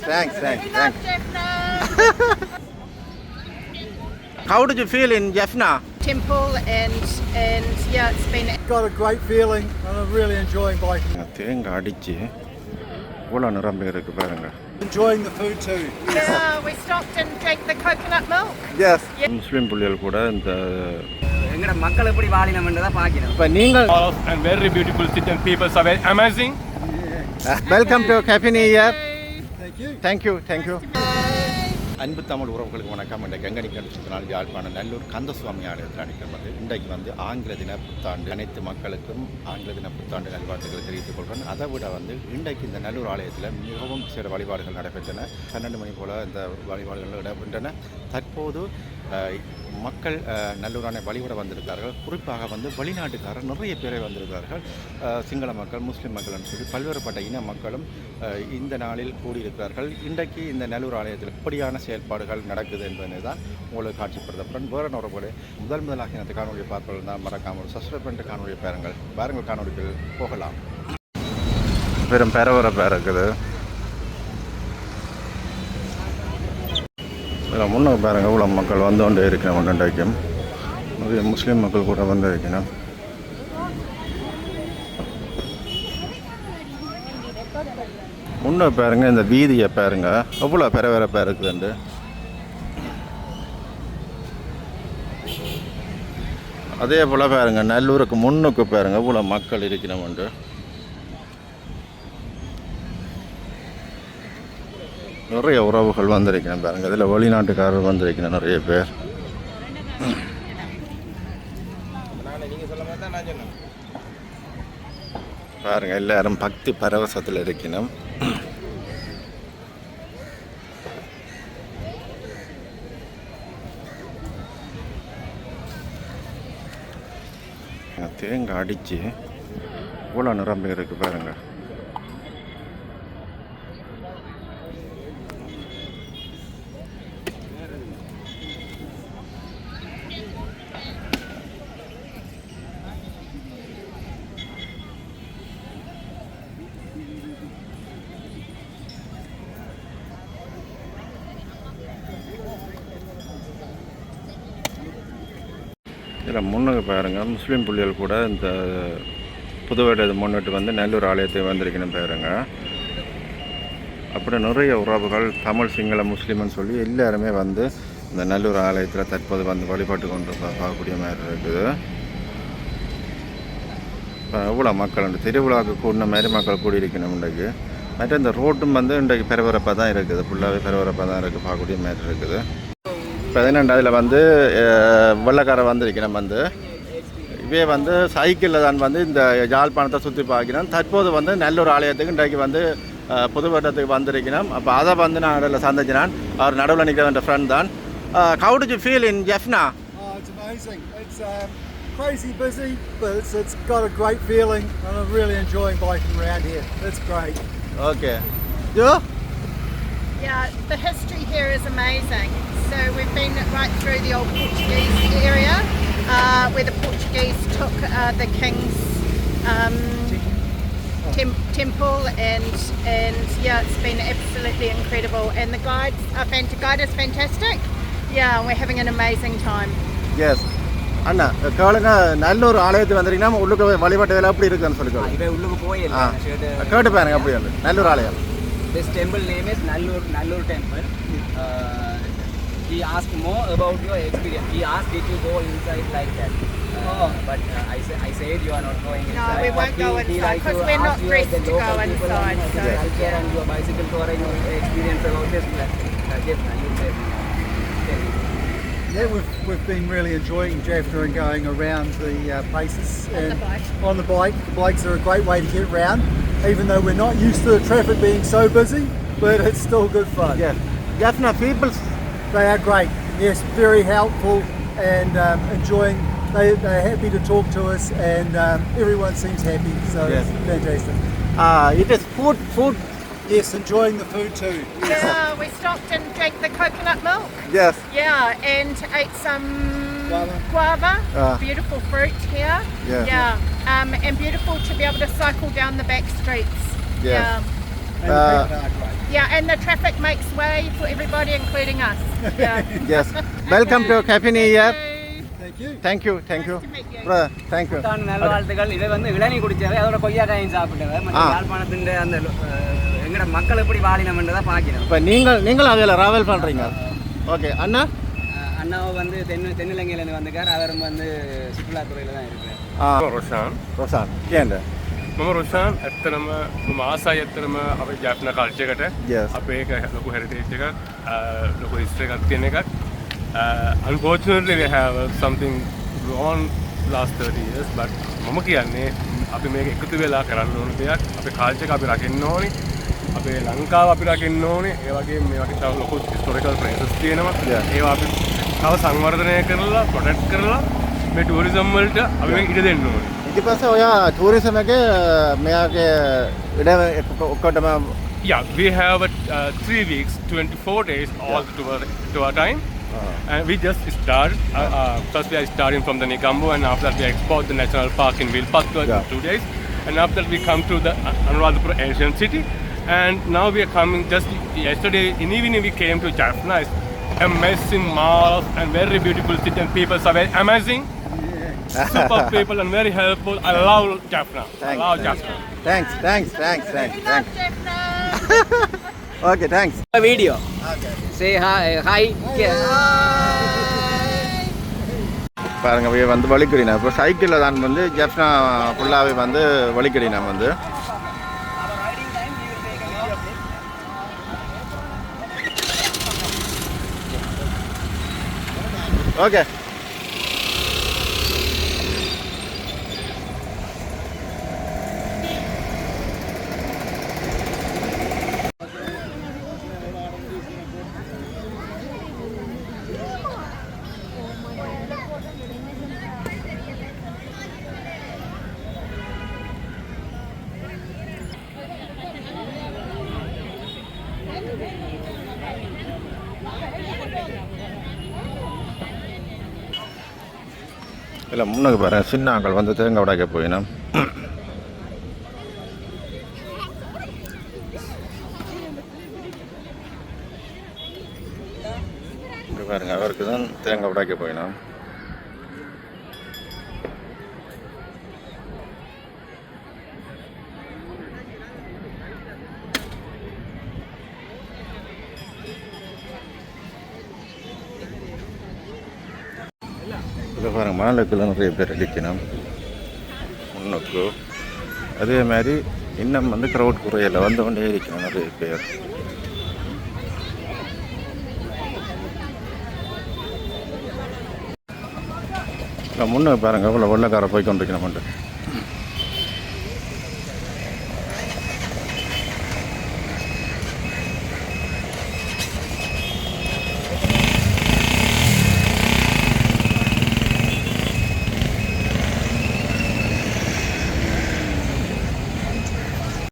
Thanks. We love Jaffna. How did you feel in Jaffna? Temple and yeah, it's been Got a great feeling and I'm really enjoying biking. தேங்காய் அடிச்சு இவ்வளோ நிரம்பி இருக்கு பாருங்க. Enjoying the food too. yeah. We stopped and drank the coconut milk. Yes. முஸ்லீம் புள்ளிகள் கூட இந்த எங்கட மக்கள் எப்படி வாழினம்ன்றதை பார்க்கணும். இப்போ நீங்கள் And very beautiful city and people are very amazing. Welcome to happy new year. Thank you. Thank you. அன்பு தமிழ் உறவுகளுக்கு வணக்கம். இன்றைக்கு எங்கே நிற்கிறேன்னு சொன்னால் யாழ்ப்பாணம் நல்லூர் கந்தசுவாமி ஆலயத்தில் நிற்கிறது. இன்றைக்கு இன்றைக்கு தின புத்தாண்டு அனைத்து மக்களுக்கும் ஆங்கில தின புத்தாண்டு நல்வாழ்த்துக்களை தெரிவித்துக் கொள்கிறேன். அதை விட இன்றைக்கு இந்த நல்லூர் ஆலயத்தில் மிகவும் சில வழிபாடுகள் நடைபெற்றன. 12 மணி போல் இந்த வழிபாடுகள் நடைபெற்றன. தற்போது மக்கள் நல்லூரான வழிபட வந்திருக்கிறார்கள். குறிப்பாக வெளிநாட்டுக்காரர் நிறைய பேரை வந்திருக்கிறார்கள். சிங்கள மக்கள், முஸ்லீம் மக்கள்னு சொல்லி பல்வேறுபட்ட இன மக்களும் இந்த நாளில் கூடியிருக்கிறார்கள். இன்றைக்கு இந்த நல்லூர் ஆலயத்தில் எப்படியான செயல்பாடுகள் நடக்குது என்பதை தான் உங்களுக்கு காட்சிப்படுத்தப்படும். வேறு உறவுகளே முதலாக இந்த காணொலியை பார்ப்பது தான் மறக்காமல் சப்ஸ்கிரைப் பண்ணிட்டு காணொலியை பாருங்கள் காணொலிகள் போகலாம். பெரும் பேரவரப்பாக இருக்குது. இதில் முன்னுக்கு பாருங்கள் இவ்வளோ மக்கள் கொண்டே இருக்கணும். இன்றைக்கும் நிறைய முஸ்லீம் மக்கள் கூட இருக்கணும். முன்னே பாருங்க, இந்த வீதியை பாருங்க எவ்வளோ பரபரப்பாக இருக்குதுண்டு. அதே போல் பாருங்க நல்லூருக்கு முன்னுக்கு பாருங்க இவ்வளோ மக்கள் இருக்கணும்ண்டு. நிறைய உறவுகள் வந்திருக்கணும் பாருங்க. இதில் வெளிநாட்டுக்காரர் வந்திருக்கணும் நிறைய பேர். பாருங்க எல்லாரும் பக்தி பரவசத்தில் இருக்கணும். தேங்காய் அடிச்சு இவ்வளோ நிரம்பி இருக்கு பாருங்க. இதில் முன்னுக்கு பாருங்கள் முஸ்லீம் புள்ளிகள் கூட இந்த புது வருடத்தை முன்னிட்டு நல்லூர் ஆலயத்தை வந்திருக்கணும் பாருங்க. அப்படி நிறைய உறவுகள் தமிழ் சிங்கள முஸ்லீம்னு சொல்லி எல்லாருமே இந்த நல்லூர் ஆலயத்தில் தற்போது வழிபாட்டு கொண்டு பார்க்கக்கூடிய மாதிரி இருக்குது. இப்போ எவ்வளோ மக்கள் திருவிழாவுக்கு கூடின மாதிரி மக்கள் கூடியிருக்கணும். இன்றைக்கு மற்ற இந்த ரோட்டும் இன்றைக்கு பரபரப்பாக தான் இருக்குது. ஃபுல்லாகவே பரபரப்பாக தான் இருக்குது, பார்க்கக்கூடிய மாதிரி இருக்குது. 12 அதில் வெள்ளக்காரர் வந்திருக்கணும். இவே சைக்கிளில் தான் இந்த யாழ்ப்பாணத்தை சுற்றி பார்க்கணும். தற்போது நல்லூர் ஆலயத்துக்கு இன்றைக்கு புது வருடத்துக்கு வந்திருக்கணும். அப்போ அதை நான் அதில் சந்திச்சினான். அவர் நடுவில் நிற்கிற ஃப்ரெண்ட் தான். How did you feel in Jaffna? It's amazing. It's crazy busy, but it's got a great feeling and I'm really enjoying biking around here. It's great. Okay. You? yeah. The history here is amazing. So we've been right through the old Portuguese area where the Portuguese took the king's temple and yeah, it's been absolutely incredible. And the guide is fantastic. Yeah, we're having an amazing time. Yes. அண்ணா கேளுங்க, நல்லூர் ஆலயத்துக்கு வந்திருக்கீங்கன்னா உள்ளுக்கு வழிபாட்டு வேலை எப்படி இருக்குன்னு சொல்லிக்கோங்க. இவன் உள்ளுக்கு போயிடலாம். கேட்டு பாருங்க அப்படி நல்லூர் ஆலயம். This temple name is Nallur temple. He asked more about your experience. He asked did you go inside like that. But I said you are not going inside. No, we won't go inside because we're not dressed to go inside. So culture and your bicycle touring or experience about this. Yeah, we've been really enjoying Jaffna and going around the places and on the bike. The bikes are a great way to get around, even though we're not used to the traffic being so busy, but it's still good fun. Yeah. Jaffna people, they are great. Yes, very helpful and enjoying. They're happy to talk to us and everyone seems happy, so yes. It's fantastic. It is food. Yes, enjoying the food too. yeah, we stopped and drank the coconut milk. Yes. Yeah, and ate some guava. Beautiful fruit here. Yeah. And beautiful to be able to cycle down the back streets. Yeah. And the people are great. Yeah, and the traffic makes way for everybody, including us. Yeah. Yes welcome to happy new year. Thank you. Thank you thank you Nice to meet you. Bro thank you. புத்தாண்டு நல்வாழ்த்துக்கள். இதை வந்து இளநீ குடிச்சவர் அதோட கொய்யாக்காயும் சாப்பிட்டவர் மற்ற யாழ்ப்பாணத்தின் அந்த எங்கட மக்கள் எப்படி வாழினம்ன்றதை பார்க்கிறோம். இப்போ நீங்கள் அதில் ட்ராவல் பண்ணுறீங்க. ஓகே அண்ணா அண்ணாவை வந்து தென்னிலங்கையிலேருந்து வந்திருக்கார். அவரும் வந்து சுற்றுலாத்துறையில் தான் இருக்கிறார். Roshan. ரோசான் கேண்ட මම රොෂාන් ඇත්තනම මම ආසයි ඇත්තනම අපේ ජාප්න කල්චර් එකට. Yes. අපේ ඒක ලොකු හෙරිටේජ් එකක්, ලොකු හිස්ටරි එකක් තියෙන එකක්. Unfortunately we have something wrong last 30 years but මම කියන්නේ අපි මේක එකතු වෙලා කරන්න ඕන දෙයක්. අපේ කල්චර් එක අපි රකින්න ඕනේ. අපේ ලංකාව අපි රකින්න ඕනේ. ඒ වගේම මේ වගේ තව ලොකු හිස්ටොරිකල් ප්ලේසස් තියෙනවා. ඒවා අපි තව සංවර්ධනය කරලා ප්‍රොටෙක්ට් කරලා මේ ටූරිසම් වලට අපි මේක ඉඩ දෙන්න ඕනේ. ඊට පස්සේ ඔයා ටූරිසම් එකේ මෙයාගේ ඉඩ ඔක්කොටම Yeah, we have 3 weeks, 24 days all to our time. And we just started. First we are starting from the Nigambo and after that we export the national park in Vilpat for 2 days. And after that we come to the Anuradhapura ancient city. And now we are coming just yesterday in evening we came to Jaffna. It's amazing mall and very beautiful city and people are very amazing. Super people and very helpful. I love Jaffna. I love Jaffna. Thanks thanks thanks thanks We love Jaffna. Okay thanks. Video say hi பாருங்க இவ வந்து வலிக்கடினா இப்போ சைக்கிளில் தான் வந்து ஜெஃப்னா ஃபுல்லாகவே வந்து வலிக்கடினா வந்து ஓகே இல்லை முன்னுக்கு பாருங்க சின்ன ஆக்கள் வந்து தேங்காய் உடைக்க போயினோம். இங்கே பாருங்க அவருக்கு தான் தேங்காய் உடைக்க போயினோம். இதில் பாருங்க மாலுக்குள்ள நிறைய பேர் அடிக்கணும் முன்னுக்கு. அதே மாதிரி இன்னும் வந்து க்ரௌட் குறையில வந்து கொண்டே இருக்கணும் நிறைய பேர். இல்லை முன்னுக்கு பாருங்க இவ்வளோ வெள்ளக்கார போய் கொண்டிருக்கணும்.